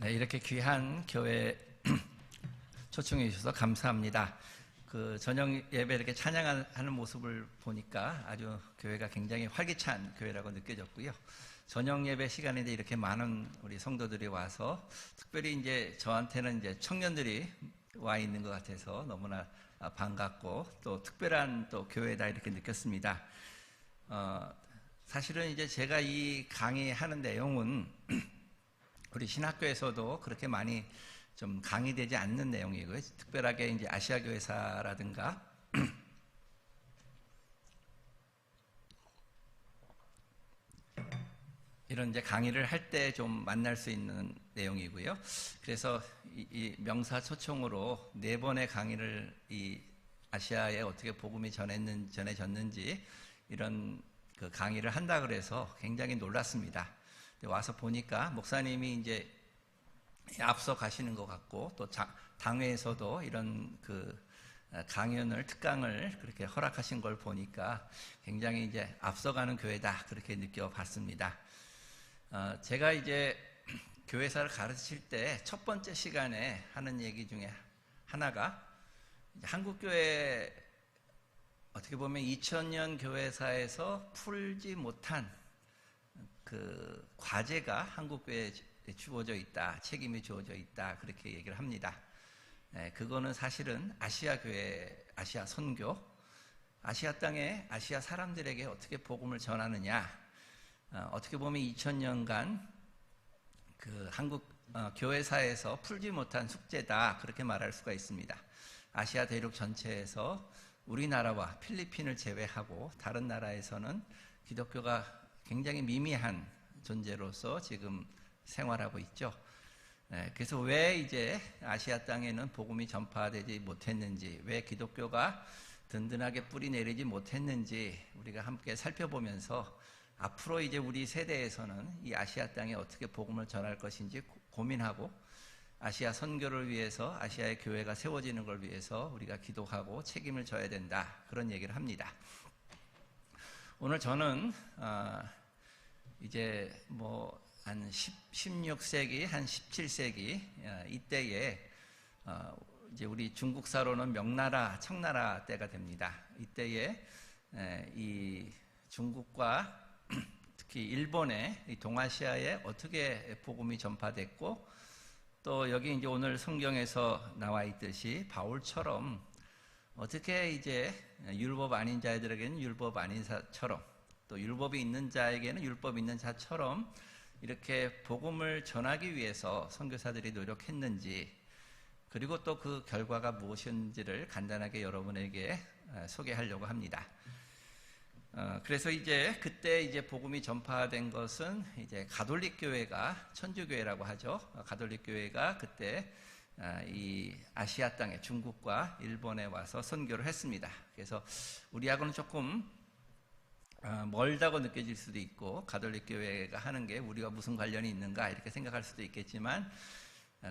네, 이렇게 귀한 교회 초청해 주셔서 감사합니다. 그 저녁 예배 이렇게 찬양하는 모습을 보니까 아주 교회가 굉장히 활기찬 교회라고 느껴졌고요. 저녁 예배 시간인데 이렇게 많은 우리 성도들이 와서 특별히 이제 저한테는 이제 청년들이 와 있는 것 같아서 너무나 반갑고 또 특별한 또 교회다 이렇게 느꼈습니다. 사실은 이제 제가 이 강의하는 내용은 우리 신학교에서도 그렇게 많이 좀 강의되지 않는 내용이고요. 특별하게 이제 아시아 교회사라든가 이런 이제 강의를 할 때 좀 만날 수 있는 내용이고요. 그래서 이 명사 초청으로 4번의 강의를 이 아시아에 어떻게 복음이 전해졌는지 이런 그 강의를 한다 그래서 굉장히 놀랐습니다. 와서 보니까 목사님이 이제 앞서 가시는 것 같고 또 당회에서도 이런 그 강연을 특강을 그렇게 허락하신 걸 보니까 굉장히 이제 앞서가는 교회다 그렇게 느껴봤습니다. 제가 이제 교회사를 가르칠 때 첫 번째 시간에 하는 얘기 중에 하나가 한국교회 어떻게 보면 2000년 교회사에서 풀지 못한 그 과제가 한국교회에 주어져 있다, 책임이 주어져 있다 그렇게 얘기를 합니다. 그거는 사실은 아시아 교회, 아시아 선교, 아시아 땅에 아시아 사람들에게 어떻게 복음을 전하느냐, 어떻게 보면 2000년간 그 한국 교회사에서 풀지 못한 숙제다 그렇게 말할 수가 있습니다. 아시아 대륙 전체에서 우리나라와 필리핀을 제외하고 다른 나라에서는 기독교가 굉장히 미미한 존재로서 지금 생활하고 있죠. 그래서 왜 이제 아시아 땅에는 복음이 전파되지 못했는지, 왜 기독교가 든든하게 뿌리 내리지 못했는지 우리가 함께 살펴보면서 앞으로 이제 우리 세대에서는 이 아시아 땅에 어떻게 복음을 전할 것인지 고민하고 아시아 선교를 위해서 아시아의 교회가 세워지는 걸 위해서 우리가 기도하고 책임을 져야 된다 그런 얘기를 합니다. 오늘 저는 이제 뭐 한 16세기, 한 17세기 이때에 이제 우리 중국사로는 명나라, 청나라 때가 됩니다. 이때에 이 중국과 특히 일본의 이 동아시아에 어떻게 복음이 전파됐고 또 여기 이제 오늘 성경에서 나와 있듯이 바울처럼 어떻게 이제 율법 아닌 자들에게는 율법 아닌 자처럼 또 율법이 있는 자에게는 율법 있는 자처럼 이렇게 복음을 전하기 위해서 선교사들이 노력했는지 그리고 또 그 결과가 무엇인지를 간단하게 여러분에게 소개하려고 합니다. 그래서 이제 그때 이제 복음이 전파된 것은 이제 가톨릭 교회가 천주교회라고 하죠. 가톨릭 교회가 그때 이 아시아 땅에 중국과 일본에 와서 선교를 했습니다. 그래서 우리하고는 조금 멀다고 느껴질 수도 있고 가톨릭 교회가 하는 게 우리와 무슨 관련이 있는가 이렇게 생각할 수도 있겠지만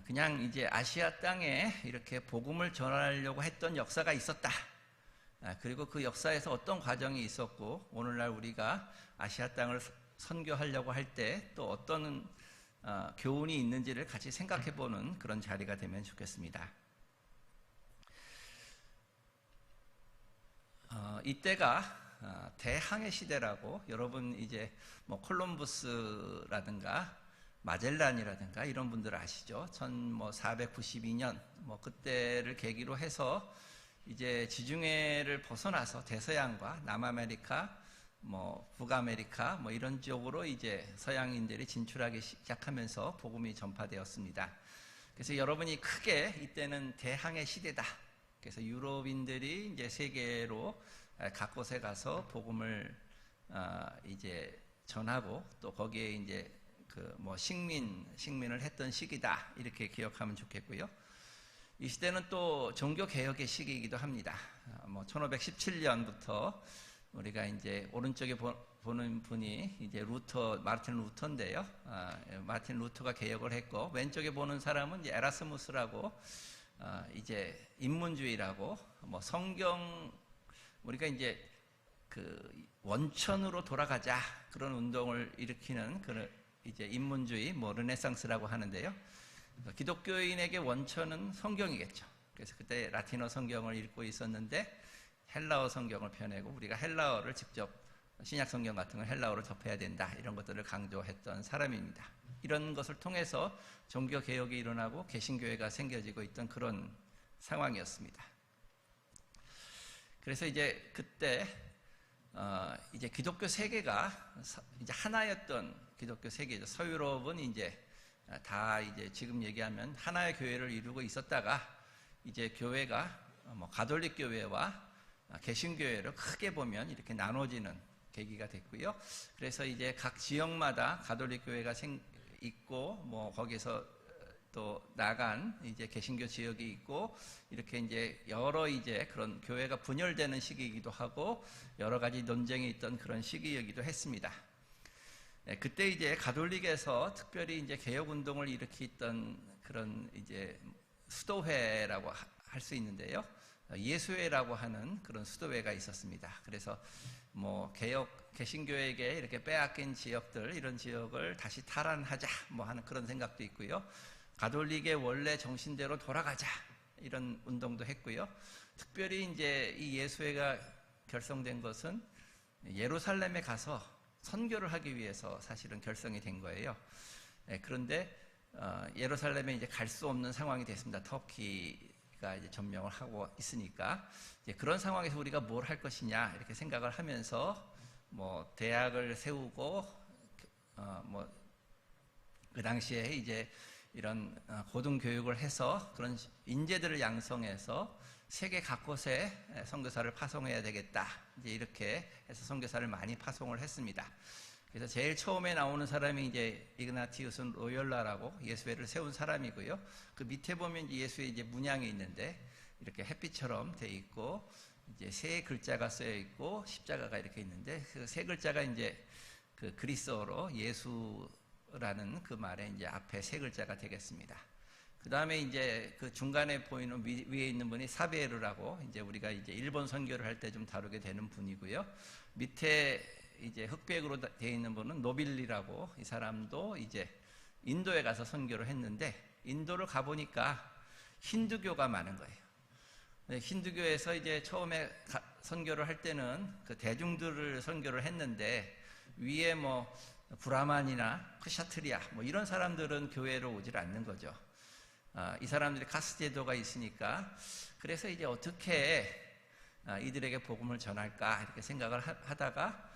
그냥 이제 아시아 땅에 이렇게 복음을 전하려고 했던 역사가 있었다. 그리고 그 역사에서 어떤 과정이 있었고 오늘날 우리가 아시아 땅을 선교하려고 할 때 또 어떤 교훈이 있는지를 같이 생각해보는 그런 자리가 되면 좋겠습니다. 이때가 대항해 시대라고 여러분 이제 뭐 콜럼부스라든가 마젤란이라든가 이런 분들 아시죠? 1492년 뭐 그때를 계기로 해서 이제 지중해를 벗어나서 대서양과 남아메리카, 뭐 북아메리카 뭐 이런 쪽으로 이제 서양인들이 진출하기 시작하면서 복음이 전파되었습니다. 그래서 여러분이 크게 이때는 대항해 시대다. 그래서 유럽인들이 이제 세계로 각 곳에 가서 복음을 이제 전하고 또 거기에 이제 그 뭐 식민을 했던 시기다 이렇게 기억하면 좋겠고요. 이 시대는 또 종교 개혁의 시기이기도 합니다. 뭐 1517년부터 우리가 이제 오른쪽에 보는 분이 이제 마르틴 루터인데요. 마르틴 루터가 개혁을 했고 왼쪽에 보는 사람은 이제 에라스무스라고 이제 인문주의라고 뭐 성경 우리가 이제 그 원천으로 돌아가자 그런 운동을 일으키는 그런 이제 인문주의 뭐 르네상스라고 하는데요. 기독교인에게 원천은 성경이겠죠. 그래서 그때 라틴어 성경을 읽고 있었는데 헬라어 성경을 펴내고 우리가 헬라어를 직접 신약 성경 같은 걸 헬라어로 접해야 된다, 이런 것들을 강조했던 사람입니다. 이런 것을 통해서 종교 개혁이 일어나고 개신교회가 생겨지고 있던 그런 상황이었습니다. 그래서 이제 그때 이제 기독교 세계가 이제 하나였던 기독교 세계죠. 서유럽은 이제 다 이제 지금 얘기하면 하나의 교회를 이루고 있었다가 이제 교회가 뭐 가톨릭 교회와 개신교회를 크게 보면 이렇게 나눠지는 계기가 됐고요. 그래서 이제 각 지역마다 가톨릭 교회가 있고 뭐 거기서 또 나간 이제 개신교 지역이 있고 이렇게 이제 여러 이제 그런 교회가 분열되는 시기이기도 하고 여러 가지 논쟁이 있던 그런 시기이기도 했습니다. 그때 이제 가톨릭에서 특별히 이제 개혁 운동을 일으켰던 그런 이제 수도회라고 할 수 있는데요. 예수회라고 하는 그런 수도회가 있었습니다. 그래서 뭐 개신교에게 이렇게 빼앗긴 지역들, 이런 지역을 다시 탈환하자 뭐 하는 그런 생각도 있고요. 가톨릭의 원래 정신대로 돌아가자, 이런 운동도 했고요. 특별히 이제 이 예수회가 결성된 것은 예루살렘에 가서 선교를 하기 위해서 사실은 결성이 된 거예요. 그런데 예루살렘에 이제 갈 수 없는 상황이 됐습니다. 터키가 이제 점령을 하고 있으니까 이제 그런 상황에서 우리가 뭘 할 것이냐 이렇게 생각을 하면서 뭐 대학을 세우고 뭐 그 당시에 이제 이런 고등교육을 해서 그런 인재들을 양성해서 세계 각곳에 선교사를 파송해야 되겠다, 이제 이렇게 해서 선교사를 많이 파송을 했습니다. 그래서 제일 처음에 나오는 사람이 이제 이그나티우스 로욜라라고 예수회를 세운 사람이고요. 그 밑에 보면 예수의 이제 문양이 있는데 이렇게 햇빛처럼 돼 있고 이제 세 글자가 쓰여 있고 십자가가 이렇게 있는데 그 세 글자가 이제 그 그리스어로 예수라는 그 말에 이제 앞에 세 글자가 되겠습니다. 그 다음에 이제 그 중간에 보이는 위에 있는 분이 사베르라고 이제 우리가 이제 일본 선교를 할 때 좀 다루게 되는 분이고요. 밑에 이제 흑백으로 되어 있는 분은 노빌리라고, 이 사람도 이제 인도에 가서 선교를 했는데 인도를 가보니까 힌두교가 많은 거예요. 힌두교에서 이제 처음에 선교를 할 때는 그 대중들을 선교를 했는데 위에 뭐 브라만이나 크샤트리아 뭐 이런 사람들은 교회로 오질 않는 거죠. 이 사람들이 카스트 제도가 있으니까 그래서 이제 어떻게 이들에게 복음을 전할까 이렇게 생각을 하다가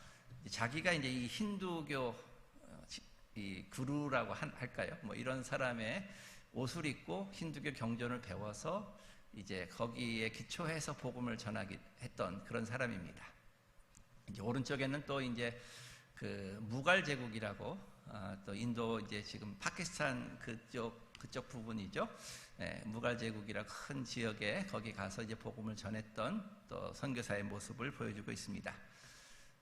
자기가 이제 이 힌두교 이 구루라고 할까요? 뭐 이런 사람의 옷을 입고 힌두교 경전을 배워서 이제 거기에 기초해서 복음을 전하기 했던 그런 사람입니다. 이제 오른쪽에는 또 이제 그 무갈 제국이라고 또 인도 이제 지금 파키스탄 그쪽 부분이죠. 무갈 제국이라 큰 지역에 거기 가서 이제 복음을 전했던 또 선교사의 모습을 보여주고 있습니다.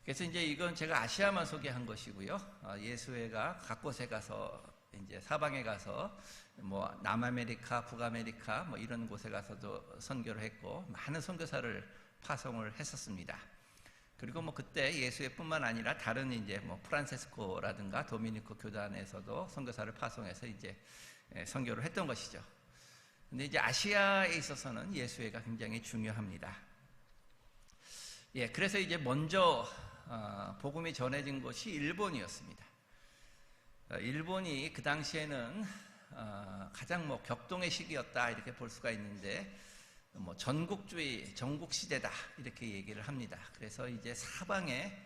그래서 이제 이건 제가 아시아만 소개한 것이고요. 예수회가 각 곳에 가서 이제 사방에 가서 뭐 남아메리카, 북아메리카 뭐 이런 곳에 가서도 선교를 했고 많은 선교사를 파송을 했었습니다. 그리고 뭐 그때 예수회뿐만 아니라 다른 이제 뭐 프란세스코라든가 도미니코 교단에서도 선교사를 파송해서 이제 선교를 했던 것이죠. 근데 이제 아시아에 있어서는 예수회가 굉장히 중요합니다. 그래서 이제 먼저 복음이 전해진 곳이 일본이었습니다. 일본이 그 당시에는 가장 뭐 격동의 시기였다 이렇게 볼 수가 있는데 뭐 전국주의, 전국시대다 이렇게 얘기를 합니다. 그래서 이제 사방에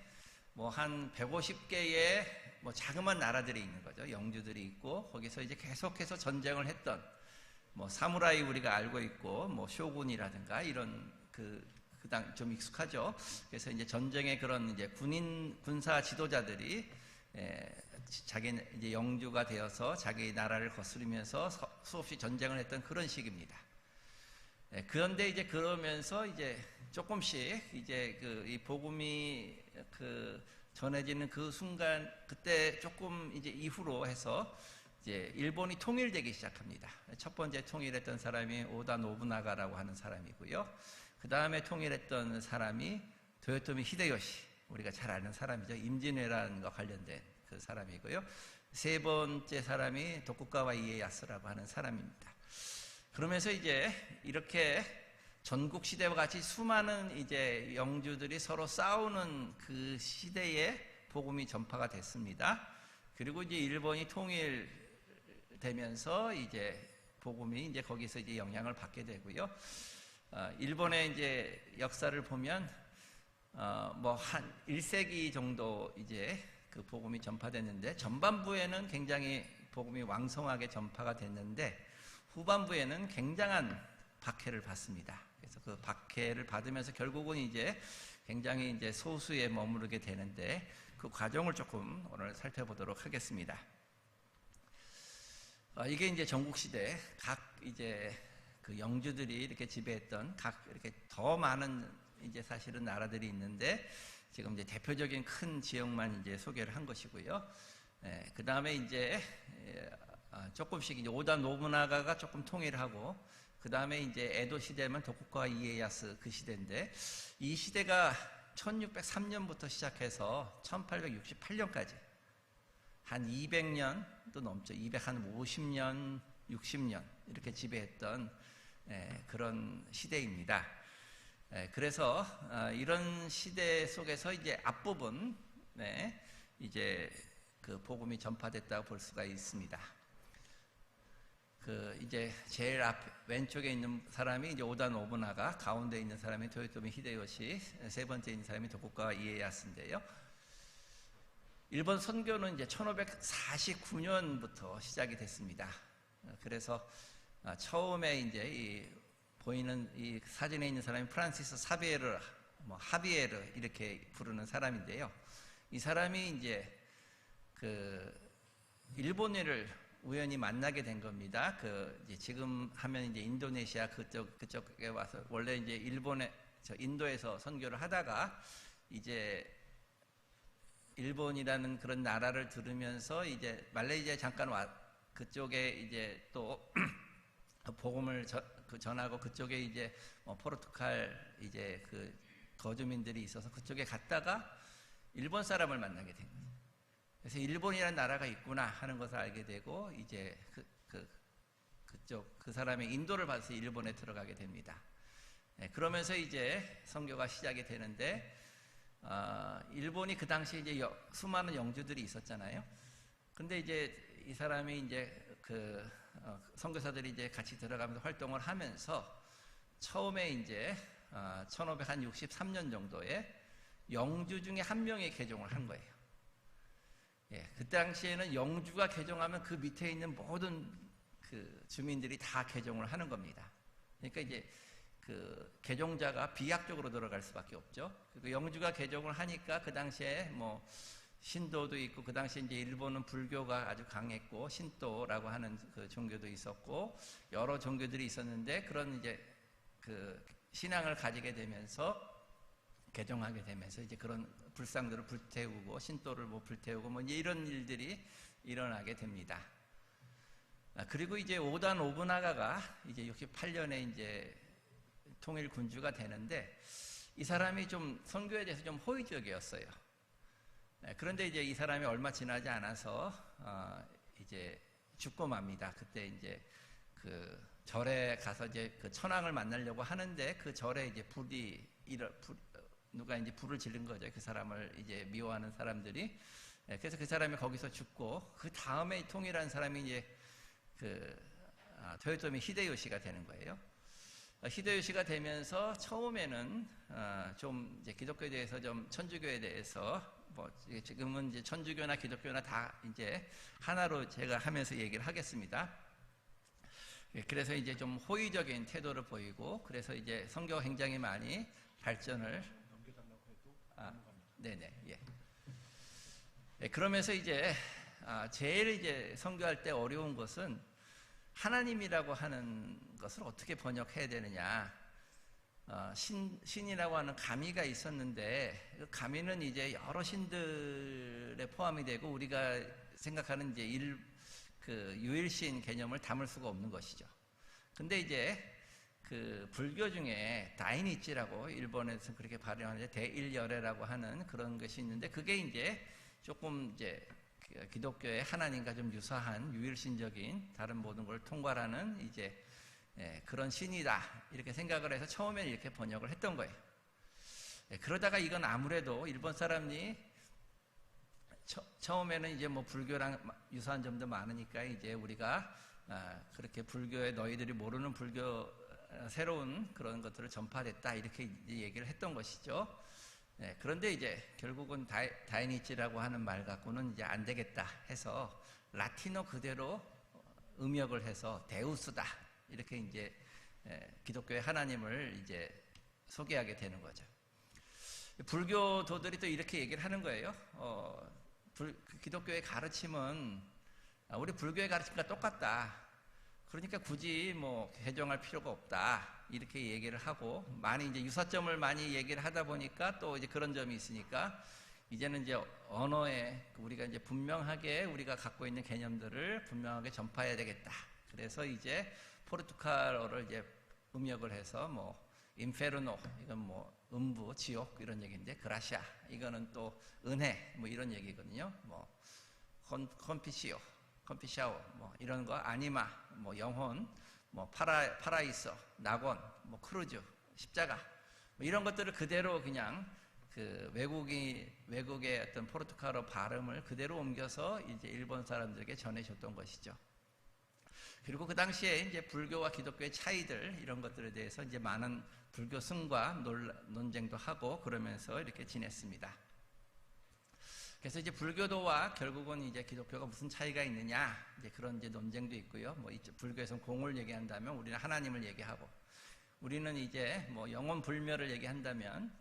뭐 한 150개의 뭐 자그마한 나라들이 있는 거죠. 영주들이 있고 거기서 이제 계속해서 전쟁을 했던 뭐 사무라이 우리가 알고 있고 뭐 쇼군이라든가 이런 그당 좀 익숙하죠. 그래서 이제 전쟁의 그런 이제 군사 지도자들이 자기 이제 영주가 되어서 자기 나라를 거스르면서 수없이 전쟁을 했던 그런 시기입니다. 그런데 이제 그러면서 이제 조금씩 이제 이 복음이 전해지는 그 순간 그때 조금 이제 이후로 해서 이제 일본이 통일되기 시작합니다. 첫 번째 통일했던 사람이 오다 노부나가라고 하는 사람이고요. 그 다음에 통일했던 사람이 도요토미 히데요시, 우리가 잘 아는 사람이죠. 임진왜란과 관련된 그 사람이고요. 세 번째 사람이 도쿠가와 이에야스라고 하는 사람입니다. 그러면서 이제 이렇게 전국 시대와 같이 수많은 이제 영주들이 서로 싸우는 그 시대에 복음이 전파가 됐습니다. 그리고 이제 일본이 통일되면서 이제 복음이 이제 거기서 이제 영향을 받게 되고요. 일본의 이제 역사를 보면 뭐 한 1세기 정도 이제 그 복음이 전파됐는데, 전반부에는 굉장히 복음이 왕성하게 전파가 됐는데 후반부에는 굉장한 박해를 받습니다. 그래서 그 박해를 받으면서 결국은 이제 굉장히 이제 소수에 머무르게 되는데, 그 과정을 조금 오늘 살펴보도록 하겠습니다. 이게 이제 전국시대 각 이제 그 영주들이 이렇게 지배했던 각 이렇게 더 많은 이제 사실은 나라들이 있는데, 지금 이제 대표적인 큰 지역만 이제 소개를 한 것이고요. 그 다음에 이제 조금씩 이제 오다 노부나가가 조금 통일하고, 그 다음에 이제 에도 시대면 도쿠가와 이에야스 그 시대인데, 이 시대가 1603년부터 시작해서 1868년까지 한 200년도 넘죠. 250년, 60년 이렇게 지배했던 그런 시대입니다. 그래서 이런 시대 속에서 이제 앞부분 이제 그 복음이 전파됐다고 볼 수가 있습니다. 그 이제 제일 왼쪽에 있는 사람이 이제 오다 노부나가, 가운데 있는 사람이 토요토미 히데요시, 세 번째 있는 사람이 도쿠가와 이에야스인데요. 일본 선교는 이제 1549년부터 시작이 됐습니다. 그래서 처음에 이제 이 보이는 이 사진에 있는 사람이 프란시스 사비에르, 뭐 하비에르 이렇게 부르는 사람인데요. 이 사람이 이제 그 일본인을 우연히 만나게 된 겁니다. 그 이제 지금 하면 이제 인도네시아 그쪽에 와서, 원래 이제 인도에서 선교를 하다가 이제 일본이라는 그런 나라를 들으면서 이제 말레이시아에 잠깐 그쪽에 이제 또 복음을 전하고, 그쪽에 이제 포르투갈 이제 그 거주민들이 있어서 그쪽에 갔다가 일본 사람을 만나게 된 거예요. 그래서 일본이라는 나라가 있구나 하는 것을 알게 되고, 이제 그쪽 그 사람의 인도를 받아서 일본에 들어가게 됩니다. 그러면서 이제 선교가 시작이 되는데, 일본이 그 당시에 이제 수많은 영주들이 있었잖아요. 근데 이제 이 사람이 이제 선교사들이 이제 같이 들어가면서 활동을 하면서 처음에 이제 1563년 정도에 영주 중에 한 명이 개종을 한 거예요. 그 당시에는 영주가 개종하면 그 밑에 있는 모든 그 주민들이 다 개종을 하는 겁니다. 그러니까 이제 그 개종자가 비약적으로 들어갈 수밖에 없죠. 그 영주가 개종을 하니까 그 당시에 뭐 신도도 있고, 그 당시에 이제 일본은 불교가 아주 강했고 신도라고 하는 그 종교도 있었고 여러 종교들이 있었는데, 그런 이제 그 신앙을 가지게 되면서 개종하게 되면서 이제 그런 불상들을 불태우고 신도를 뭐 불태우고 뭐 이런 일들이 일어나게 됩니다. 그리고 이제 오다 노부나가가 이제 68년에 이제 통일 군주가 되는데, 이 사람이 좀 선교에 대해서 좀 호의적이었어요. 그런데 이제 이 사람이 얼마 지나지 않아서 이제 죽고 맙니다. 그때 이제 그 절에 가서 이제 그 천황을 만나려고 하는데, 그 절에 이제 누가 이제 불을 지른 거죠. 그 사람을 이제 미워하는 사람들이. 그래서 그 사람이 거기서 죽고, 그 다음에 통일한 사람이 이제 토요토미 히데요시가 되는 거예요. 히데요시가 되면서 처음에는 좀 이제 기독교에 대해서, 좀 천주교에 대해서, 뭐 지금은 이제 천주교나 기독교나 다 이제 하나로 제가 하면서 얘기를 하겠습니다. 그래서 이제 좀 호의적인 태도를 보이고, 그래서 이제 선교가 굉장히 많이 발전을 넘겨달라고 해도 네네, 예. 그러면서 이제 제일 이제 선교할 때 어려운 것은 하나님이라고 하는 것을 어떻게 번역해야 되느냐. 신이라고 하는 가미가 있었는데, 그 가미는 이제 여러 신들에 포함이 되고, 우리가 생각하는 이제 유일신 개념을 담을 수가 없는 것이죠. 근데 이제 그 불교 중에 다이니치라고 일본에서 그렇게 발음하는데, 대일열애라고 하는 그런 것이 있는데, 그게 이제 조금 이제 기독교의 하나님과 좀 유사한 유일신적인 다른 모든 걸 통괄하는 이제 그런 신이다 이렇게 생각을 해서 처음에는 이렇게 번역을 했던 거예요. 그러다가 이건 아무래도 일본 사람이 처음에는 이제 뭐 불교랑 유사한 점도 많으니까 이제 우리가 그렇게 불교에 너희들이 모르는 불교 새로운 그런 것들을 전파됐다 이렇게 이제 얘기를 했던 것이죠. 그런데 이제 결국은 다이니치라고 하는 말 갖고는 이제 안 되겠다 해서 라틴어 그대로 음역을 해서 데우스다 이렇게 이제 기독교의 하나님을 이제 소개하게 되는 거죠. 불교도들이 또 이렇게 얘기를 하는 거예요. 기독교의 가르침은 우리 불교의 가르침과 똑같다. 그러니까 굳이 뭐 개정할 필요가 없다. 이렇게 얘기를 하고 많이 이제 유사점을 많이 얘기를 하다 보니까 또 이제 그런 점이 있으니까 이제는 이제 언어에 우리가 이제 분명하게 우리가 갖고 있는 개념들을 분명하게 전파해야 되겠다. 그래서 이제 포르투갈어를 이제 음역을 해서 뭐 인페르노 이건 뭐 음부 지옥 이런 얘기인데 그라시아 이거는 또 은혜 뭐 이런 얘기거든요. 뭐 컴피샤오 뭐 이런 거 아니마 뭐 영혼 뭐 파라이소 낙원 뭐 크루즈 십자가 뭐 이런 것들을 그대로 그냥 그 외국의 어떤 포르투갈어 발음을 그대로 옮겨서 이제 일본 사람들에게 전해줬던 것이죠. 그리고 그 당시에 이제 불교와 기독교의 차이들 이런 것들에 대해서 이제 많은 불교 승과 논쟁도 하고 그러면서 이렇게 지냈습니다. 그래서 이제 불교도와 결국은 이제 기독교가 무슨 차이가 있느냐 이제 그런 이제 논쟁도 있고요. 뭐 불교에서는 공을 얘기한다면 우리는 하나님을 얘기하고 우리는 이제 뭐 영혼 불멸을 얘기한다면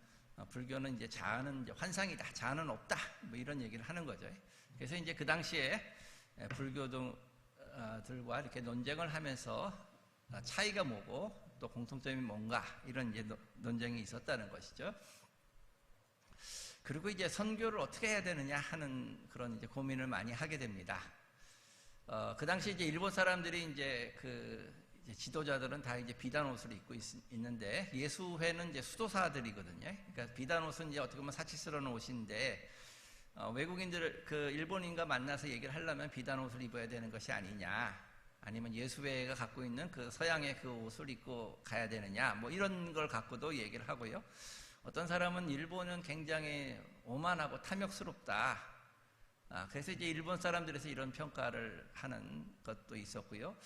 불교는 이제 자아는 이제 환상이다, 자아는 없다 뭐 이런 얘기를 하는 거죠. 그래서 이제 그 당시에 불교도들과 이렇게 논쟁을 하면서 차이가 뭐고 또 공통점이 뭔가 이런 이제 논쟁이 있었다는 것이죠. 그리고 이제 선교를 어떻게 해야 되느냐 하는 그런 이제 고민을 많이 하게 됩니다. 그 당시 이제 일본 사람들이 이제 이제 지도자들은 다 이제 비단 옷을 입고 있는데 예수회는 이제 수도사들이거든요. 그러니까 비단 옷은 이제 어떻게 보면 사치스러운 옷인데 외국인들 그 일본인과 만나서 얘기를 하려면 비단 옷을 입어야 되는 것이 아니냐. 아니면 예수회가 갖고 있는 그 서양의 그 옷을 입고 가야 되느냐 뭐 이런 걸 갖고도 얘기를 하고요. 어떤 사람은 일본은 굉장히 오만하고 탐욕스럽다. 그래서 이제 일본 사람들에서 이런 평가를 하는 것도 있었고요.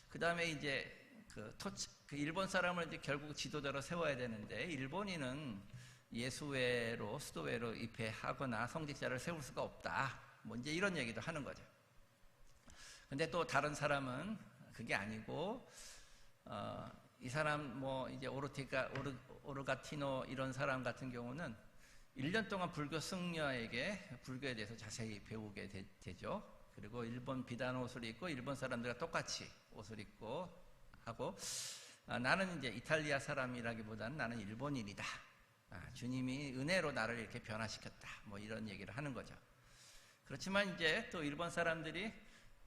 그 다음에 이제 그 일본 사람을 이제 결국 지도자로 세워야 되는데 일본인은 예수회로 수도회로 입회하거나 성직자를 세울 수가 없다. 뭐 이제 이런 얘기도 하는 거죠. 근데 또 다른 사람은 그게 아니고 이 사람 뭐 이제 오르가티노 이런 사람 같은 경우는 1년 동안 불교 승려에게 불교에 대해서 자세히 배우게 되죠. 그리고 일본 비단 옷을 입고 일본 사람들과 똑같이 옷을 입고 하고 나는 이제 이탈리아 사람이라기보다는 나는 일본인이다. 주님이 은혜로 나를 이렇게 변화시켰다. 뭐 이런 얘기를 하는 거죠. 그렇지만 이제 또 일본 사람들이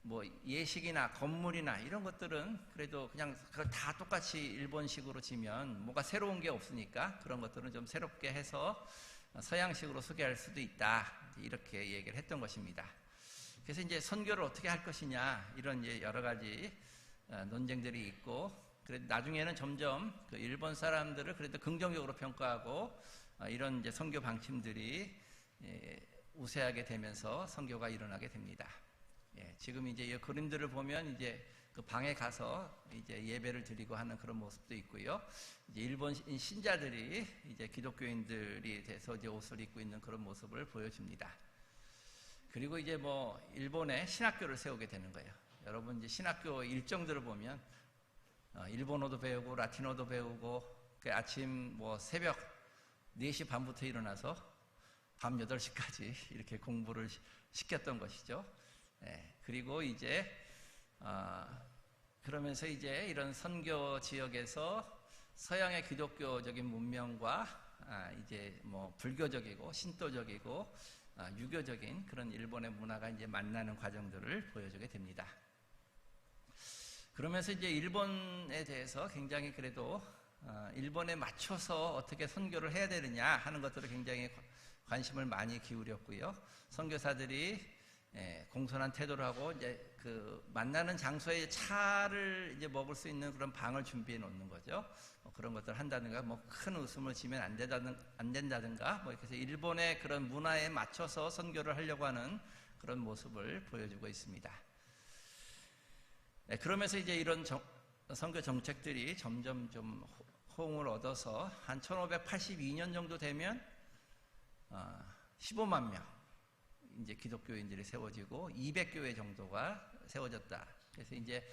뭐 예식이나 건물이나 이런 것들은 그래도 그냥 그걸 다 똑같이 일본식으로 지면 뭐가 새로운 게 없으니까 그런 것들은 좀 새롭게 해서 서양식으로 소개할 수도 있다. 이렇게 얘기를 했던 것입니다. 그래서 이제 선교를 어떻게 할 것이냐 이런 이제 여러 가지 논쟁들이 있고 그래도 나중에는 점점 그 일본 사람들을 그래도 긍정적으로 평가하고 이런 이제 선교 방침들이 우세하게 되면서 선교가 일어나게 됩니다. 지금 이제 이 그림들을 보면 이제 그 방에 가서 이제 예배를 드리고 하는 그런 모습도 있고요. 이제 일본인 신자들이 이제 기독교인들이 돼서 이제 옷을 입고 있는 그런 모습을 보여줍니다. 그리고 이제 뭐 일본에 신학교를 세우게 되는 거예요. 여러분 이제 신학교 일정들을 보면 일본어도 배우고 라틴어도 배우고 그 아침 뭐 새벽 4시 반부터 일어나서 밤 8시까지 이렇게 공부를 시켰던 것이죠. 그리고 이제 그러면서 이제 이런 선교 지역에서 서양의 기독교적인 문명과 이제 뭐 불교적이고 신도적이고 유교적인 그런 일본의 문화가 이제 만나는 과정들을 보여주게 됩니다. 그러면서 이제 일본에 대해서 굉장히 그래도 일본에 맞춰서 어떻게 선교를 해야 되느냐 하는 것들을 굉장히 관심을 많이 기울였고요. 선교사들이 공손한 태도를 하고 이제 그 만나는 장소에 차를 이제 먹을 수 있는 그런 방을 준비해 놓는 거죠. 그런 것들을 한다든가, 뭐 큰 웃음을 지면 안 된다든가, 뭐 이렇게 해서 일본의 그런 문화에 맞춰서 선교를 하려고 하는 그런 모습을 보여주고 있습니다. 그러면서 이제 이런 선교 정책들이 점점 좀 호응을 얻어서 한 1582년 정도 되면 15만 명 이제 기독교인들이 세워지고 200교회 정도가 세워졌다. 그래서 이제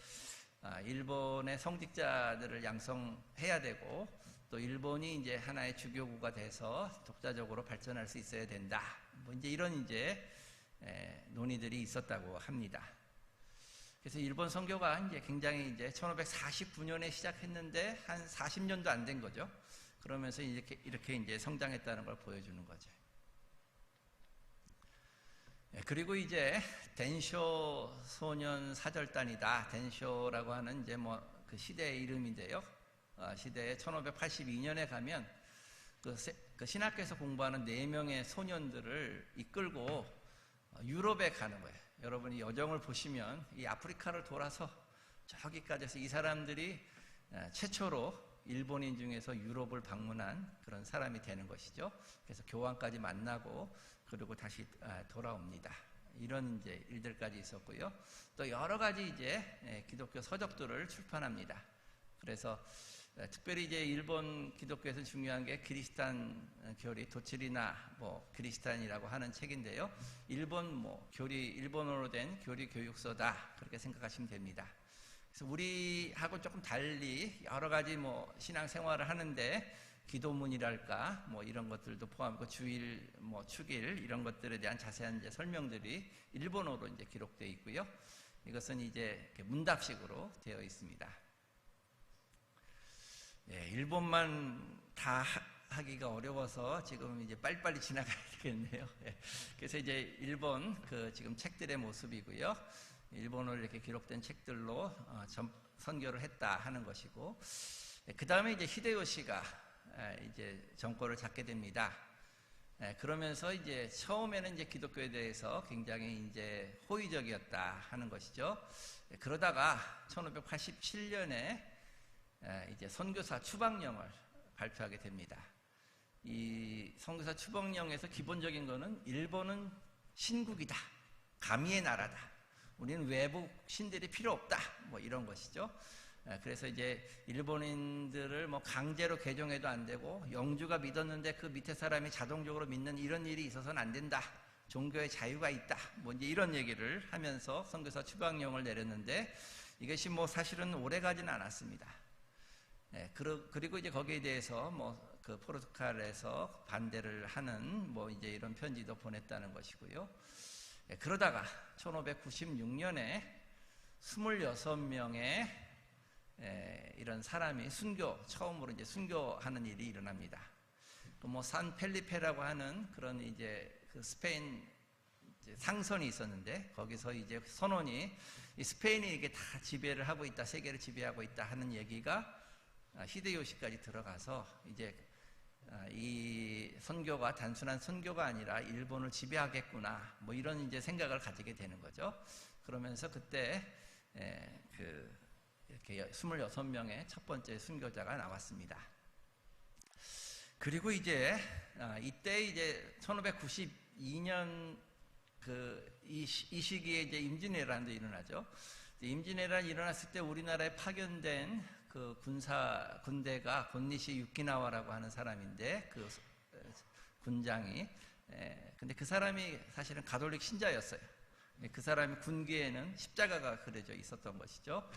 일본의 성직자들을 양성해야 되고, 또 일본이 이제 하나의 주교국가 돼서 독자적으로 발전할 수 있어야 된다. 뭐 이제 이런 이제 논의들이 있었다고 합니다. 그래서 일본 선교가 이제 굉장히 이제 1549년에 시작했는데 한 40년도 안 된 거죠. 그러면서 이렇게 이제 성장했다는 걸 보여주는 거죠. 그리고 이제 덴쇼 소년 사절단이다. 덴쇼라고 하는 이제 뭐 그 시대의 이름인데요. 시대에 1582년에 가면 그 신학교에서 공부하는 4명의 소년들을 이끌고 유럽에 가는 거예요. 여러분이 여정을 보시면 이 아프리카를 돌아서 저기까지 해서 이 사람들이 최초로 일본인 중에서 유럽을 방문한 그런 사람이 되는 것이죠. 그래서 교황까지 만나고 그리고 다시 돌아옵니다. 이런 이제 일들까지 있었고요. 또 여러 가지 이제 기독교 서적들을 출판합니다. 그래서 특별히 이제 일본 기독교에서 중요한 게 그리스탄 교리 도츠리나 뭐 그리스탄이라고 하는 책인데요. 일본 뭐 일본어로 된 교리 교육서다, 그렇게 생각하시면 됩니다. 그래서 우리하고 조금 달리 여러 가지 뭐 신앙 생활을 하는데 기도문이랄까 뭐 이런 것들도 포함하고 주일 뭐 축일 이런 것들에 대한 자세한 이제 설명들이 일본어로 이제 기록되어 있고요. 이것은 이제 이렇게 문답식으로 되어 있습니다. 일본만 다 하기가 어려워서 지금 이제 빨리빨리 지나가야 되겠네요. 그래서 이제 일본 그 지금 책들의 모습이고요. 일본어로 이렇게 기록된 책들로 선교를 했다 하는 것이고, 그 다음에 이제 히데요시가 이제 정권을 잡게 됩니다. 그러면서 이제 처음에는 이제 기독교에 대해서 굉장히 이제 호의적이었다 하는 것이죠. 그러다가 1587년에 이제 선교사 추방령을 발표하게 됩니다. 이 선교사 추방령에서 기본적인 거는 일본은 신국이다, 가미의 나라다, 우리는 외국 신들이 필요 없다, 뭐 이런 것이죠. 그래서 이제 일본인들을 뭐 강제로 개종해도 안 되고, 영주가 믿었는데 그 밑에 사람이 자동적으로 믿는 이런 일이 있어서는 안 된다, 종교의 자유가 있다, 뭐 이제 이런 얘기를 하면서 선교사 추방령을 내렸는데, 이것이 뭐 사실은 오래 가지는 않았습니다. 그리고 이제 거기에 대해서 뭐 그 포르투갈에서 반대를 하는 뭐 이제 이런 편지도 보냈다는 것이고요. 그러다가 1596년에 26명의 이런 사람이 처음으로 이제 순교하는 일이 일어납니다. 뭐 산 펠리페라고 하는 그런 이제 그 스페인 이제 상선이 있었는데, 거기서 이제 선원이 이 스페인이 이게 다 지배를 하고 있다, 세계를 지배하고 있다 하는 얘기가 히데요시까지 들어가서 이제 이 선교가 단순한 선교가 아니라 일본을 지배하겠구나, 뭐 이런 이제 생각을 가지게 되는 거죠. 그러면서 그때 이렇게 26명의 첫 번째 순교자가 나왔습니다. 그리고 이제 이때 이제 1592년 이 시기에 이제 임진왜란도 일어나죠. 임진왜란이 일어났을 때 우리나라에 파견된 그 군대가 곤니시 유키나와라고 하는 사람인데, 그 군장이 근데 그 사람이 사실은 가톨릭 신자였어요. 그 사람이 군기에는 십자가가 그려져 있었던 것이죠.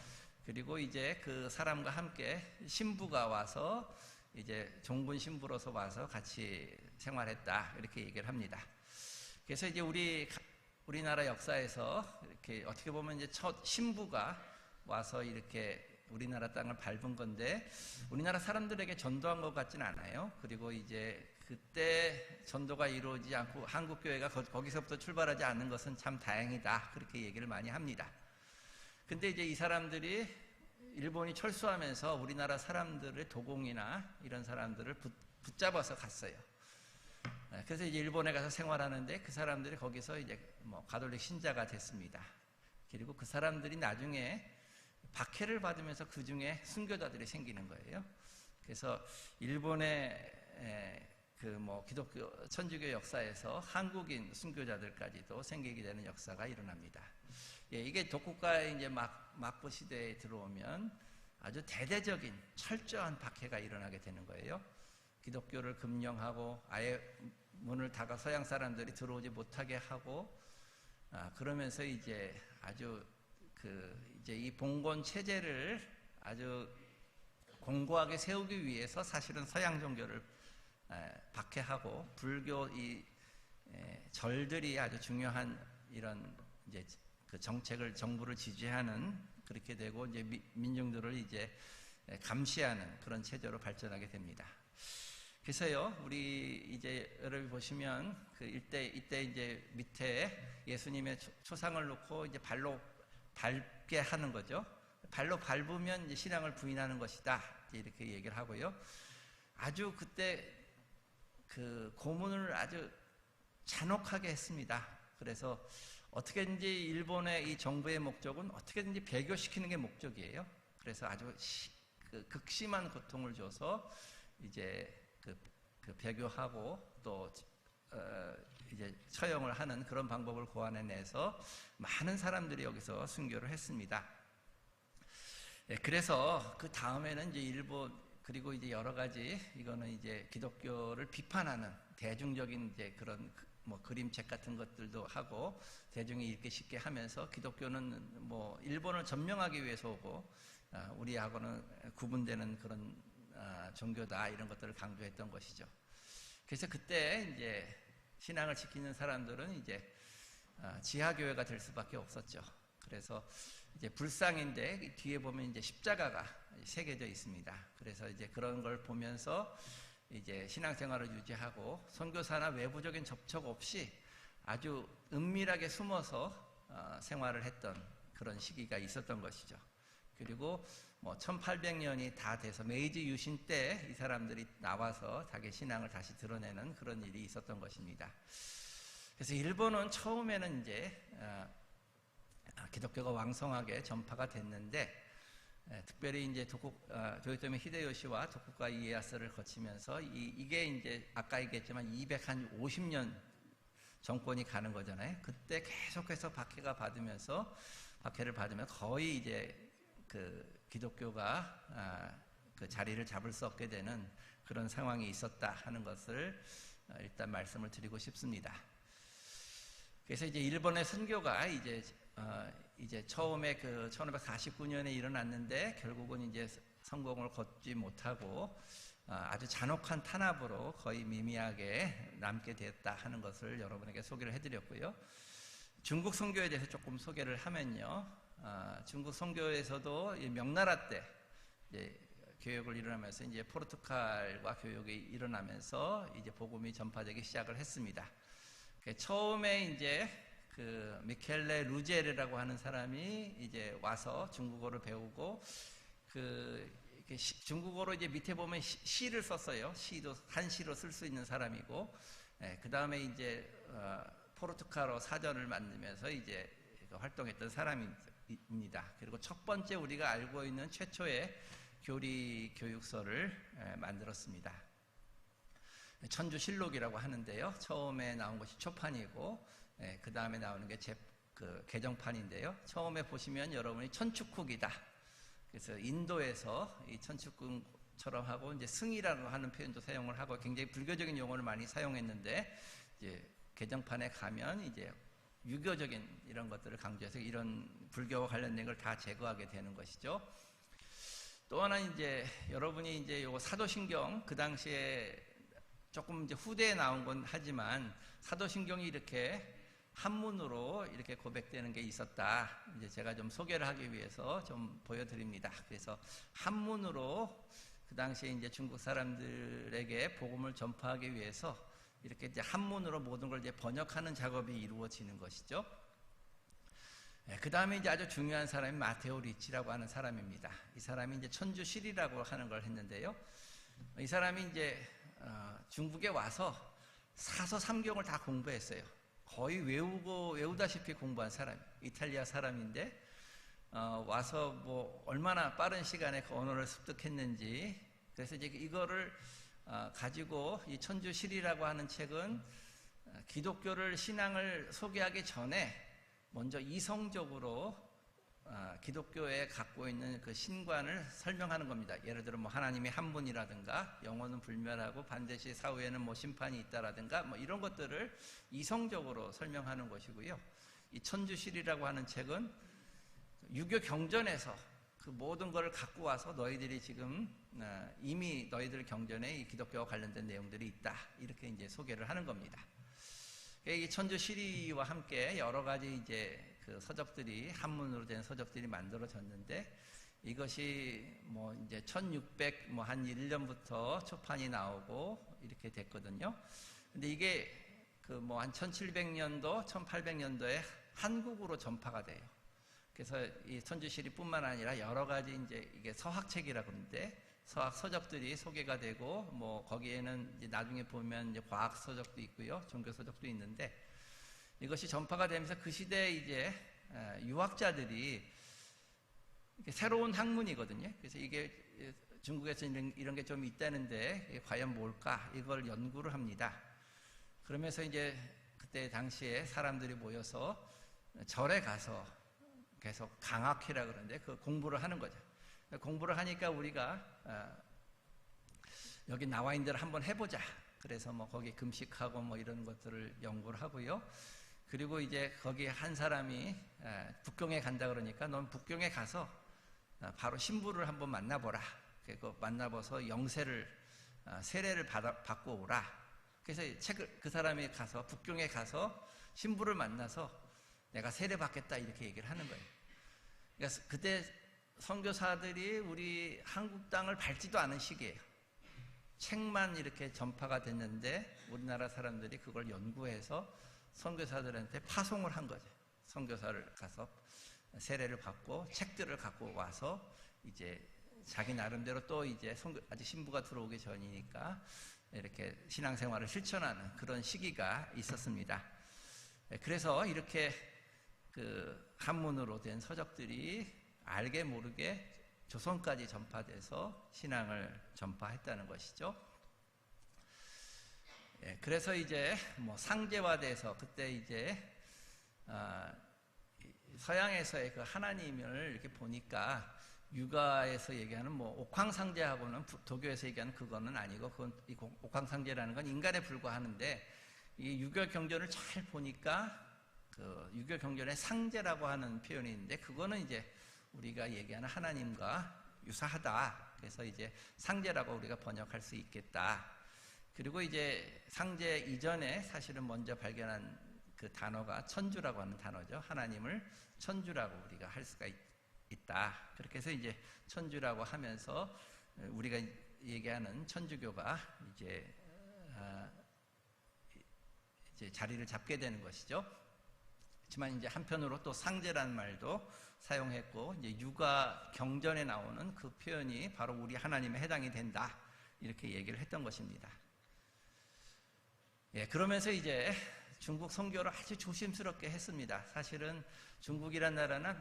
그리고 이제 그 사람과 함께 신부가 와서 이제 종군 신부로서 와서 같이 생활했다, 이렇게 얘기를 합니다. 그래서 이제 우리나라 역사에서 이렇게 어떻게 보면 이제 첫 신부가 와서 이렇게 우리나라 땅을 밟은 건데, 우리나라 사람들에게 전도한 것 같지는 않아요. 그리고 이제 그때 전도가 이루어지지 않고 한국교회가 거기서부터 출발하지 않는 것은 참 다행이다, 그렇게 얘기를 많이 합니다. 근데 이제 이 사람들이 일본이 철수하면서 우리나라 사람들의 도공이나 이런 사람들을 붙잡아서 갔어요. 그래서 이제 일본에 가서 생활하는데 그 사람들이 거기서 이제 뭐 가톨릭 신자가 됐습니다. 그리고 그 사람들이 나중에 박해를 받으면서 그 중에 순교자들이 생기는 거예요. 그래서 일본의 그 뭐 기독교 천주교 역사에서 한국인 순교자들까지도 생기게 되는 역사가 일어납니다. 예, 이게 독국가의 이제 막부 시대에 들어오면 아주 대대적인 철저한 박해가 일어나게 되는 거예요. 기독교를 금령하고 아예 문을 닫아 서양 사람들이 들어오지 못하게 하고, 그러면서 이제 아주 이제 이 봉건 체제를 아주 공고하게 세우기 위해서 사실은 서양 종교를 박해하고 불교 이 절들이 아주 중요한 이런 이제 그 정부를 지지하는, 그렇게 되고 이제 민중들을 이제 감시하는 그런 체제로 발전하게 됩니다. 그래서요, 우리 이제 여러분 보시면 이때 이제 밑에 예수님의 초상을 놓고 이제 발로 밟게 하는 거죠. 발로 밟으면 이제 신앙을 부인하는 것이다, 이렇게 얘기를 하고요. 아주 그때 그 고문을 아주 잔혹하게 했습니다. 그래서 어떻게든지 일본의 이 정부의 목적은 어떻게든지 배교시키는 게 목적이에요. 그래서 아주 극심한 고통을 줘서 이제 그 배교하고 또 이제 처형을 하는 그런 방법을 고안해내서 많은 사람들이 여기서 순교를 했습니다. 그래서 그 다음에는 이제 일본, 그리고 이제 여러 가지, 이거는 이제 기독교를 비판하는 대중적인 이제 그런 뭐 그림책 같은 것들도 하고 대중이 읽기 쉽게 하면서 기독교는 뭐 일본을 점령하기 위해서 오고 우리하고는 구분되는 그런 종교다, 이런 것들을 강조했던 것이죠. 그래서 그때 이제 신앙을 지키는 사람들은 이제 지하교회가 될 수밖에 없었죠. 그래서 이제 불상인데 뒤에 보면 이제 십자가가 새겨져 있습니다. 그래서 이제 그런 걸 보면서 이제 신앙생활을 유지하고 선교사나 외부적인 접촉 없이 아주 은밀하게 숨어서 생활을 했던 그런 시기가 있었던 것이죠. 그리고 뭐 1800년이 다 돼서 메이지 유신 때 이 사람들이 나와서 자기 신앙을 다시 드러내는 그런 일이 있었던 것입니다. 그래서 일본은 처음에는 이제 기독교가 왕성하게 전파가 됐는데, 특별히 이제 도요토미 히데요시와 도쿠가 이에야스를 거치면서 이게 이제 아까 얘기했지만 250년 정권이 가는 거잖아요. 그때 계속해서 박해를 받으면서 거의 이제 그 기독교가 그 자리를 잡을 수 없게 되는 그런 상황이 있었다 하는 것을 일단 말씀을 드리고 싶습니다. 그래서 이제 일본의 선교가 이제 처음에 그 1549년에 일어났는데 결국은 이제 성공을 거두지 못하고 아주 잔혹한 탄압으로 거의 미미하게 남게 됐다 하는 것을 여러분에게 소개를 해드렸고요. 중국 선교에 대해서 조금 소개를 하면요, 중국 선교에서도 명나라 때 이제 교역을 일어나면서 이제 포르투갈과 교역이 일어나면서 이제 복음이 전파되기 시작을 했습니다. 처음에 이제 그 미켈레 루제르라고 하는 사람이 이제 와서 중국어를 배우고 중국어로 이제 밑에 보면 시를 썼어요. 시도 한시로 쓸 수 있는 사람이고, 그 다음에 이제 포르투갈어 사전을 만들면서 이제 활동했던 사람입니다. 그리고 첫 번째 우리가 알고 있는 최초의 교리 교육서를 만들었습니다. 천주실록이라고 하는데요. 처음에 나온 것이 초판이고, 그 다음에 나오는 게 개정판인데요. 처음에 보시면 여러분이 천축국이다. 그래서 인도에서 이 천축국처럼 하고 이제 승이라고 하는 표현도 사용을 하고 굉장히 불교적인 용어를 많이 사용했는데, 이제 개정판에 가면 이제 유교적인 이런 것들을 강조해서 이런 불교와 관련된 걸 다 제거하게 되는 것이죠. 또 하나 이제 여러분이 이제 요거 사도신경, 그 당시에 조금 이제 후대에 나온 건 하지만 사도신경이 이렇게 한문으로 이렇게 고백되는 게 있었다. 이제 제가 좀 소개를 하기 위해서 좀 보여드립니다. 그래서 한문으로 그 당시에 이제 중국 사람들에게 복음을 전파하기 위해서 이렇게 이제 한문으로 모든 걸 이제 번역하는 작업이 이루어지는 것이죠. 그 다음에 이제 아주 중요한 사람이 마테오 리치라고 하는 사람입니다. 이 사람이 이제 천주실이라고 하는 걸 했는데요. 이 사람이 이제 중국에 와서 사서 삼경을 다 공부했어요. 거의 외우다시피 공부한 사람, 이탈리아 사람인데 와서 뭐 얼마나 빠른 시간에 그 언어를 습득했는지. 그래서 이제 이거를 가지고 이 천주실이라고 하는 책은 기독교를 신앙을 소개하기 전에 먼저 이성적으로 기독교에 갖고 있는 그 신관을 설명하는 겁니다. 예를 들어 뭐 하나님이 한 분이라든가 영혼은 불멸하고 반드시 사후에는 뭐 심판이 있다라든가 뭐 이런 것들을 이성적으로 설명하는 것이고요. 이 천주실이라고 하는 책은 유교 경전에서 그 모든 것을 갖고 와서 너희들이 지금 이미 너희들 경전에 이 기독교와 관련된 내용들이 있다, 이렇게 이제 소개를 하는 겁니다. 이 천주시리와 함께 여러 가지 이제 그 서적들이, 한문으로 된 서적들이 만들어졌는데, 이것이 뭐 이제 1600 뭐 한 1년부터 초판이 나오고 이렇게 됐거든요. 근데 이게 그 뭐 한 1700년도, 1800년도에 한국으로 전파가 돼요. 그래서 이 천주시리뿐만 아니라 여러 가지 이제 이게 서학책이라 그러는데, 서학 서적들이 소개가 되고, 뭐 거기에는 이제 나중에 보면 이제 과학 서적도 있고요, 종교 서적도 있는데, 이것이 전파가 되면서 그 시대에 이제 유학자들이, 새로운 학문이거든요. 그래서 이게 중국에서 이런 게 좀 있다는데 이게 과연 뭘까, 이걸 연구를 합니다. 그러면서 이제 그때 당시에 사람들이 모여서 절에 가서 계속 강학회라 그러는데 그 공부를 하는 거죠. 공부를 하니까 우리가 여기 나와 있는 대로 한번 해보자. 그래서 뭐 거기 금식하고 뭐 이런 것들을 연구를 하고요. 그리고 이제 거기 한 사람이 북경에 간다 그러니까 넌 북경에 가서 바로 신부를 한번 만나보라. 그 만나봐서 영세를, 세례를 받고 오라. 그래서 그 사람이 가서 북경에 가서 신부를 만나서 내가 세례 받겠다, 이렇게 얘기를 하는 거예요. 그러니까 그때 선교사들이 우리 한국 땅을 밟지도 않은 시기예요. 책만 이렇게 전파가 됐는데 우리나라 사람들이 그걸 연구해서 선교사들한테 파송을 한 거죠. 선교사를 가서 세례를 받고 책들을 갖고 와서 이제 자기 나름대로 또 이제 아직 신부가 들어오기 전이니까 이렇게 신앙생활을 실천하는 그런 시기가 있었습니다. 그래서 이렇게 그 한문으로 된 서적들이 알게 모르게 조선까지 전파돼서 신앙을 전파했다는 것이죠. 그래서 이제 뭐 상제화돼서 그때 이제 서양에서의 그 하나님을 이렇게 보니까 유가에서 얘기하는 뭐 옥황상제하고는 도교에서 얘기하는 그거는 아니고, 그건 이 옥황상제라는 건 인간에 불과하는데, 이 유교 경전을 잘 보니까 그 유교 경전에 상제라고 하는 표현이 있는데, 그거는 이제 우리가 얘기하는 하나님과 유사하다. 그래서 이제 상제라고 우리가 번역할 수 있겠다. 그리고 이제 상제 이전에 사실은 먼저 발견한 그 단어가 천주라고 하는 단어죠. 하나님을 천주라고 우리가 할 수가 있다. 그렇게 해서 이제 천주라고 하면서 우리가 얘기하는 천주교가 이제 자리를 잡게 되는 것이죠. 하지만 이제 한편으로 또 상제라는 말도 사용했고, 이제 유가 경전에 나오는 그 표현이 바로 우리 하나님에 해당이 된다, 이렇게 얘기를 했던 것입니다. 그러면서 이제 중국 선교를 아주 조심스럽게 했습니다. 사실은 중국이란 나라는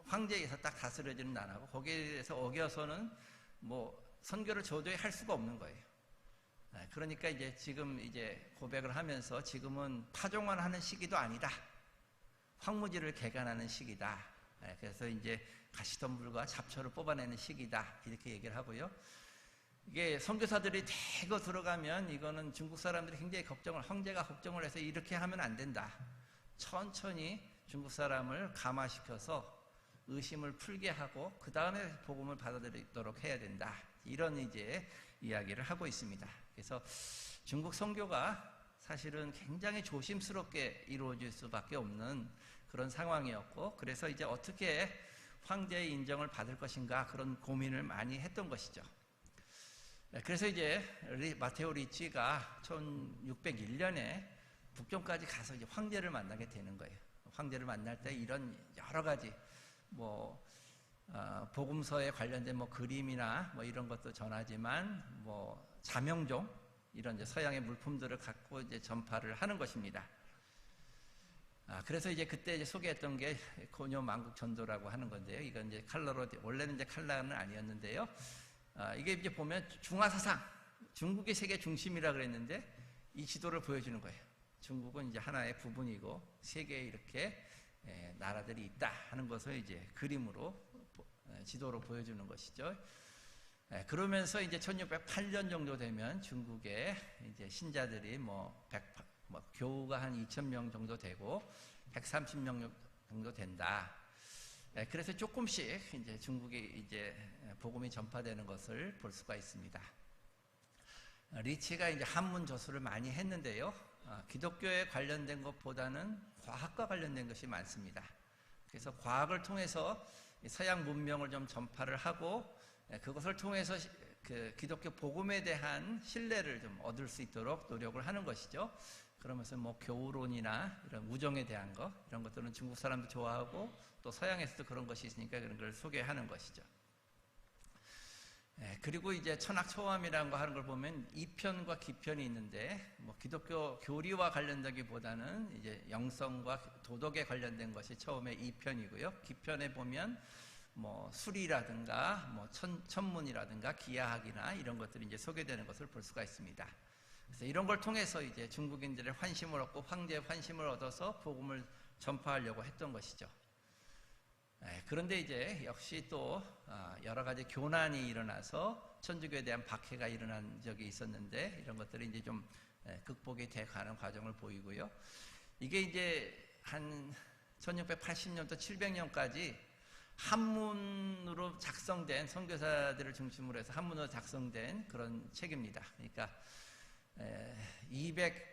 황제에서 딱 다스려지는 나라고, 거기에서 어겨서는 뭐 선교를 도저히 할 수가 없는 거예요. 그러니까 이제 지금 이제 고백을 하면서 지금은 파종을 하는 시기도 아니다. 황무지를 개간하는 시기다. 그래서 이제 가시덤불과 잡초를 뽑아내는 시기다, 이렇게 얘기를 하고요. 이게 선교사들이 대거 들어가면 이거는 중국 사람들이 굉장히 황제가 걱정을 해서 이렇게 하면 안 된다. 천천히 중국 사람을 감화시켜서 의심을 풀게 하고 그 다음에 복음을 받아들이도록 해야 된다. 이런 이제 이야기를 하고 있습니다. 그래서 중국 선교가 사실은 굉장히 조심스럽게 이루어질 수밖에 없는 그런 상황이었고, 그래서 이제 어떻게 황제의 인정을 받을 것인가, 그런 고민을 많이 했던 것이죠. 그래서 이제 마테오 리치가 1601년에 북경까지 가서 이제 황제를 만나게 되는 거예요. 황제를 만날 때 이런 여러 가지 뭐 복음서에 관련된 뭐 그림이나 뭐 이런 것도 전하지만, 뭐 자명종, 이런 이제 서양의 물품들을 갖고 이제 전파를 하는 것입니다. 그래서 이제 그때 이제 소개했던 게 고뇨 만국 전도라고 하는 건데요. 이건 이제 칼라로, 원래는 이제 칼라는 아니었는데요. 이게 이제 보면 중화사상, 중국이 세계 중심이라 그랬는데 이 지도를 보여주는 거예요. 중국은 이제 하나의 부분이고 세계에 이렇게 나라들이 있다 하는 것을 이제 그림으로 지도로 보여주는 것이죠. 그러면서 이제 1608년 정도 되면 중국의 이제 신자들이 교우가 한 2,000명 정도 되고 130명 정도 된다. 그래서 조금씩 이제 중국에 이제 복음이 전파되는 것을 볼 수가 있습니다. 리치가 이제 한문 저수를 많이 했는데요. 기독교에 관련된 것보다는 과학과 관련된 것이 많습니다. 그래서 과학을 통해서 서양 문명을 좀 전파를 하고 그것을 통해서 그 기독교 복음에 대한 신뢰를 좀 얻을 수 있도록 노력을 하는 것이죠. 그러면서 교우론이나 이런 우정에 대한 것, 이런 것들은 중국 사람도 좋아하고 또 서양에서도 그런 것이 있으니까 그런 걸 소개하는 것이죠. 그리고 이제 천학초암이라는 거 하는 걸 보면 이편과 기편이 있는데 기독교 교리와 관련되기보다는 이제 영성과 도덕에 관련된 것이 처음에 이편이고요. 기편에 보면 수리라든가 천문이라든가 기하학이나 이런 것들이 이제 소개되는 것을 볼 수가 있습니다. 그래서 이런 걸 통해서 이제 중국인들의 환심을 얻고 황제의 환심을 얻어서 복음을 전파하려고 했던 것이죠. 그런데 이제 역시 또 여러 가지 교난이 일어나서 천주교에 대한 박해가 일어난 적이 있었는데 이런 것들이 이제 좀 극복이 돼 가는 과정을 보이고요. 이게 이제 한 1680년부터 700년까지 한문으로 작성된, 선교사들을 중심으로 해서 한문으로 작성된 그런 책입니다. 그러니까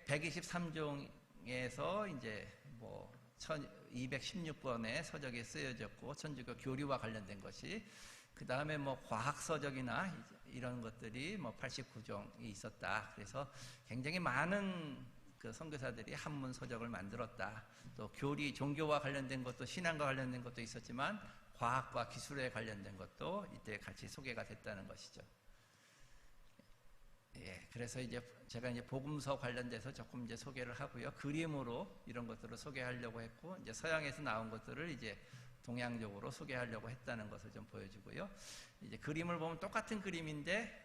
123종에서 이제 216권의 서적이 쓰여졌고 천주교 교리와 관련된 것이, 그 다음에 과학 서적이나 이런 것들이 89종이 있었다. 그래서 굉장히 많은 그 선교사들이 한문 서적을 만들었다. 또 교리, 종교와 관련된 것도, 신앙과 관련된 것도 있었지만 과학과 기술에 관련된 것도 이때 같이 소개가 됐다는 것이죠. 그래서 이제 제가 이제 복음서 관련돼서 조금 이제 소개를 하고요. 그림으로 이런 것들을 소개하려고 했고, 이제 서양에서 나온 것들을 이제 동양적으로 소개하려고 했다는 것을 좀 보여주고요. 이제 그림을 보면 똑같은 그림인데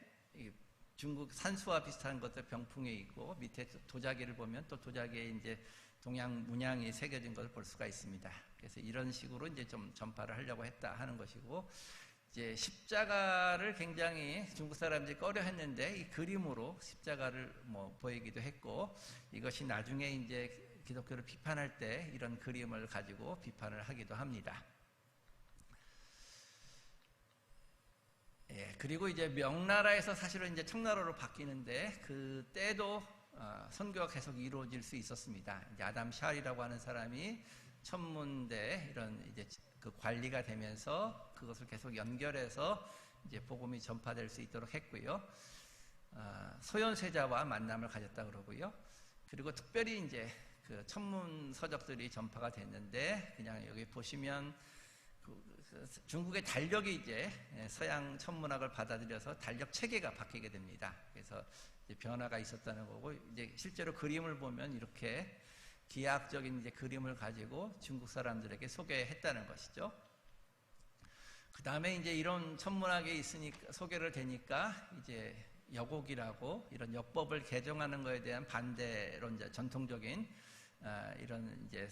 중국 산수와 비슷한 것들 병풍에 있고, 밑에 도자기를 보면 또 도자기에 이제 동양 문양이 새겨진 것을 볼 수가 있습니다. 그래서 이런 식으로 이제 좀 전파를 하려고 했다 하는 것이고, 이제 십자가를 굉장히 중국 사람들이 꺼려 했는데 이 그림으로 십자가를 보이기도 했고, 이것이 나중에 이제 기독교를 비판할 때 이런 그림을 가지고 비판을 하기도 합니다. 그리고 이제 명나라에서 사실은 이제 청나라로 바뀌는데 그때도 선교가 계속 이루어질 수 있었습니다. 이제 아담 샬이라고 하는 사람이 천문대 이런 이제 그 관리가 되면서 그것을 계속 연결해서 이제 복음이 전파될 수 있도록 했고요. 소현세자와 만남을 가졌다 그러고요. 그리고 특별히 이제 그 천문 서적들이 전파가 됐는데, 그냥 여기 보시면 중국의 달력이 이제 서양 천문학을 받아들여서 달력 체계가 바뀌게 됩니다. 그래서 이제 변화가 있었다는 거고, 이제 실제로 그림을 보면 이렇게 기하학적인 이제 그림을 가지고 중국 사람들에게 소개했다는 것이죠. 그 다음에 이제 이런 천문학에 있으니까, 소개를 되니까 이제 여곡이라고 이런 역법을 개정하는 것에 대한 반대로 이제 전통적인 이런 이제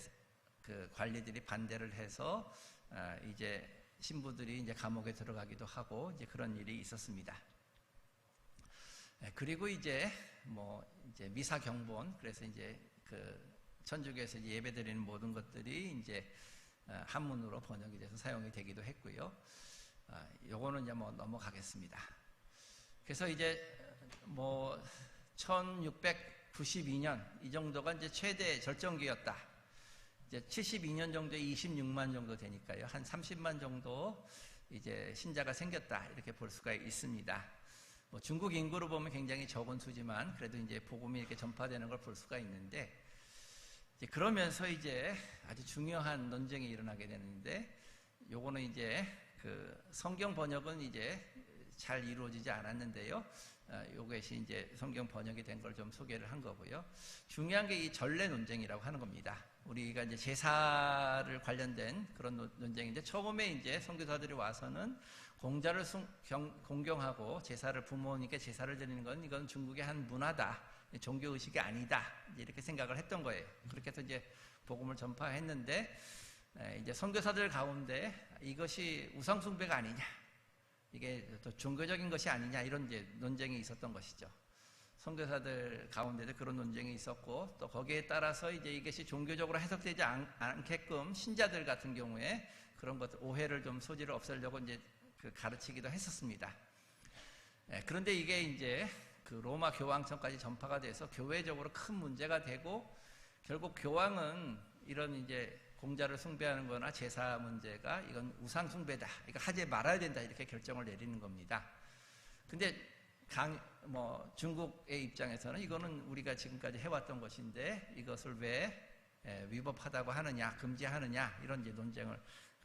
그 관리들이 반대를 해서 이제 신부들이 이제 감옥에 들어가기도 하고 이제 그런 일이 있었습니다. 그리고 이제 이제 미사 경본, 그래서 이제 그 천주교에서 예배드리는 모든 것들이 이제 한문으로 번역이 돼서 사용이 되기도 했고요. 요거는 이제 넘어가겠습니다. 그래서 이제 1692년 이 정도가 이제 최대 절정기였다. 이제 72년 정도에 26만 정도 되니까요. 한 30만 정도 이제 신자가 생겼다. 이렇게 볼 수가 있습니다. 중국 인구로 보면 굉장히 적은 수지만 그래도 이제 복음이 이렇게 전파되는 걸 볼 수가 있는데, 이제 그러면서 이제 아주 중요한 논쟁이 일어나게 되는데, 요거는 이제 그 성경 번역은 이제 잘 이루어지지 않았는데요. 요것이 이제 성경 번역이 된 걸 좀 소개를 한 거고요. 중요한 게 이 전례 논쟁이라고 하는 겁니다. 우리가 이제 제사를 관련된 그런 논쟁인데, 처음에 이제 선교사들이 와서는 공자를 공경하고 제사를, 부모님께 제사를 드리는 건 이건 중국의 한 문화다, 종교 의식이 아니다, 이렇게 생각을 했던 거예요. 그렇게 해서 이제 복음을 전파했는데, 이제 선교사들 가운데 이것이 우상 숭배가 아니냐, 이게 또 종교적인 것이 아니냐, 이런 이제 논쟁이 있었던 것이죠. 선교사들 가운데도 그런 논쟁이 있었고, 또 거기에 따라서 이제 이것이 종교적으로 해석되지 않게끔 신자들 같은 경우에 그런 것들, 오해를 좀 소지를 없애려고 이제 가르치기도 했었습니다. 그런데 이게 이제 그 로마 교황청까지 전파가 돼서 교회적으로 큰 문제가 되고, 결국 교황은 이런 이제 공자를 숭배하는 거나 제사 문제가 이건 우상 숭배다, 이거 하지 말아야 된다, 이렇게 결정을 내리는 겁니다. 근데 중국의 입장에서는 이거는 우리가 지금까지 해왔던 것인데 이것을 왜 위법하다고 하느냐, 금지하느냐, 이런 이제 논쟁을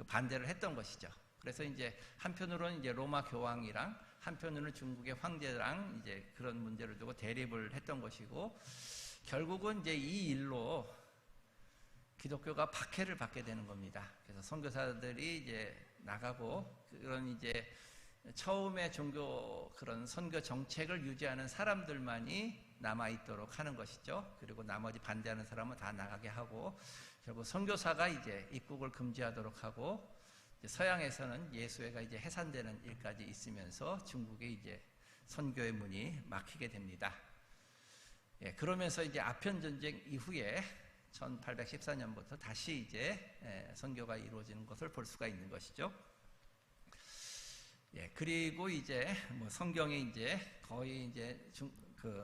반대를 했던 것이죠. 그래서 이제 한편으로는 이제 로마 교황이랑 한편으로는 중국의 황제랑 이제 그런 문제를 두고 대립을 했던 것이고, 결국은 이제 이 일로 기독교가 박해를 받게 되는 겁니다. 그래서 선교사들이 이제 나가고, 그런 이제 처음에 종교 그런 선교 정책을 유지하는 사람들만이 남아있도록 하는 것이죠. 그리고 나머지 반대하는 사람은 다 나가게 하고, 결국 선교사가 이제 입국을 금지하도록 하고, 서양에서는 예수회가 이제 해산되는 일까지 있으면서 중국의 이제 선교의 문이 막히게 됩니다. 그러면서 이제 아편 전쟁 이후에 1814년부터 다시 이제 선교가 이루어지는 것을 볼 수가 있는 것이죠. 그리고 이제 성경이 이제 거의 이제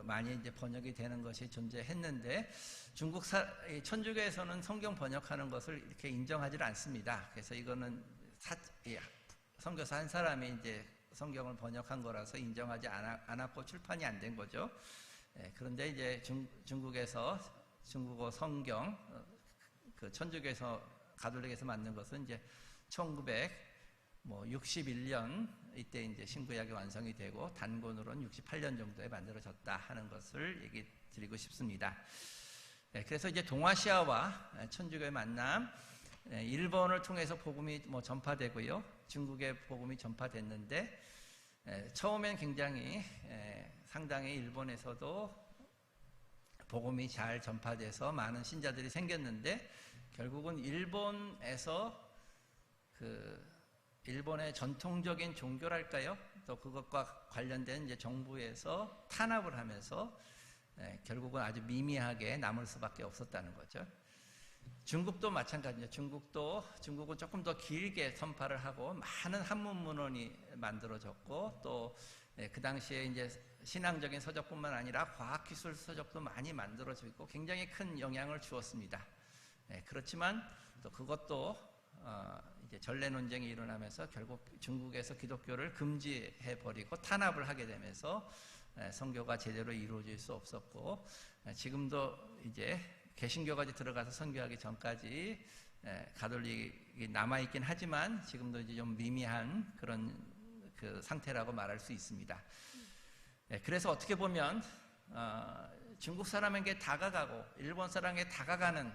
많이 이제 번역이 되는 것이 존재했는데, 천주교에서는 성경 번역하는 것을 이렇게 인정하지 않습니다. 그래서 이거는 선교사 한 사람이 이제 성경을 번역한 거라서 인정하지 않았고 출판이 안 된 거죠. 그런데 이제 중국에서 중국어 성경, 그 천주교에서 가톨릭에서 만든 것은 이제 1961년 이때 이제 신구약이 완성이 되고, 단권으로는 68년 정도에 만들어졌다 하는 것을 얘기 드리고 싶습니다. 그래서 이제 동아시아와 천주교의 만남, 일본을 통해서 복음이 전파되고요, 중국의 복음이 전파됐는데, 처음엔 굉장히 상당히 일본에서도 복음이 잘 전파돼서 많은 신자들이 생겼는데, 결국은 일본에서 일본의 전통적인 종교랄까요? 또 그것과 관련된 이제 정부에서 탄압을 하면서 결국은 아주 미미하게 남을 수밖에 없었다는 거죠. 중국도 마찬가지죠. 중국은 조금 더 길게 선파를 하고 많은 한문 문헌이 만들어졌고, 또 그 당시에 이제 신앙적인 서적뿐만 아니라 과학기술 서적도 많이 만들어지고 굉장히 큰 영향을 주었습니다. 그렇지만 또 그것도 이제 전례 논쟁이 일어나면서 결국 중국에서 기독교를 금지해버리고 탄압을 하게 되면서 선교가 제대로 이루어질 수 없었고, 지금도 이제 개신교까지 들어가서 선교하기 전까지 가톨릭이 남아있긴 하지만 지금도 이제 좀 미미한 그런 그 상태라고 말할 수 있습니다. 그래서 어떻게 보면 중국 사람에게 다가가고 일본 사람에게 다가가는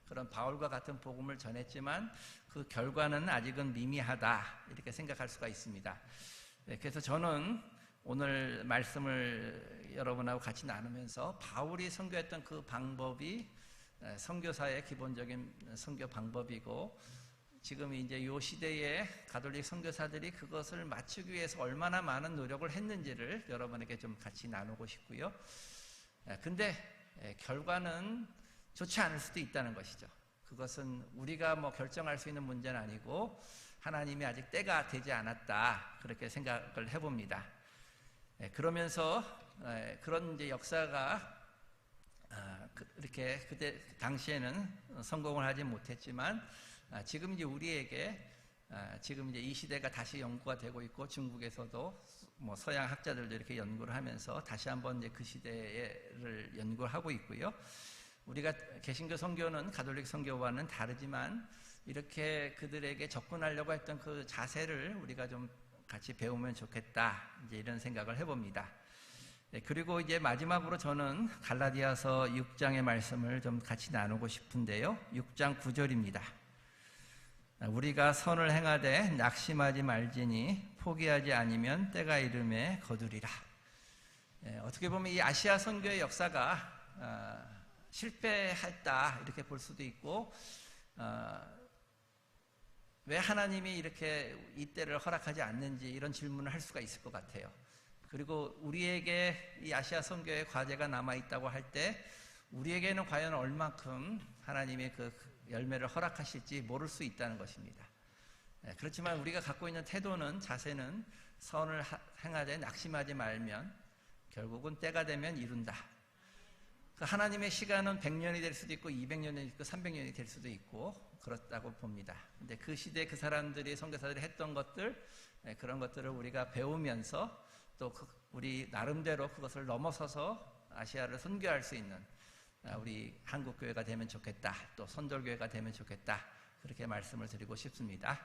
그런 바울과 같은 복음을 전했지만 그 결과는 아직은 미미하다, 이렇게 생각할 수가 있습니다. 그래서 저는 오늘 말씀을 여러분하고 같이 나누면서 바울이 선교했던 그 방법이 선교사의 기본적인 선교 방법이고, 지금 이제 이 시대의 가톨릭 선교사들이 그것을 맞추기 위해서 얼마나 많은 노력을 했는지를 여러분에게 좀 같이 나누고 싶고요. 근데 결과는 좋지 않을 수도 있다는 것이죠. 그것은 우리가 결정할 수 있는 문제는 아니고 하나님이 아직 때가 되지 않았다, 그렇게 생각을 해봅니다. 그러면서 그런 이제 역사가 이렇게 그때 당시에는 성공을 하지 못했지만, 지금 이제 우리에게 지금 이제 이 시대가 다시 연구가 되고 있고, 중국에서도 서양 학자들도 이렇게 연구를 하면서 다시 한번 이제 그 시대를 연구를 하고 있고요. 우리가 개신교 선교는 가톨릭 선교와는 다르지만 이렇게 그들에게 접근하려고 했던 그 자세를 우리가 좀 같이 배우면 좋겠다, 이제 이런 생각을 해봅니다. 그리고 이제 마지막으로 저는 갈라디아서 6장의 말씀을 좀 같이 나누고 싶은데요. 6장 9절입니다. 우리가 선을 행하되 낙심하지 말지니 포기하지 아니면 때가 이름에 거두리라. 어떻게 보면 이 아시아 선교의 역사가 실패했다 이렇게 볼 수도 있고, 왜 하나님이 이렇게 이때를 허락하지 않는지 이런 질문을 할 수가 있을 것 같아요. 그리고 우리에게 이 아시아 선교의 과제가 남아있다고 할 때 우리에게는 과연 얼만큼 하나님의 그 열매를 허락하실지 모를 수 있다는 것입니다. 그렇지만 우리가 갖고 있는 태도는, 자세는 선을 행하되 낙심하지 말면 결국은 때가 되면 이룬다. 하나님의 시간은 100년이 될 수도 있고 200년이 있고 300년이 될 수도 있고 그렇다고 봅니다. 근데 그 시대에 그 사람들이, 선교사들이 했던 것들, 그런 것들을 우리가 배우면서 또 우리 나름대로 그것을 넘어서서 아시아를 선교할 수 있는 우리 한국교회가 되면 좋겠다, 또 선돌교회가 되면 좋겠다, 그렇게 말씀을 드리고 싶습니다.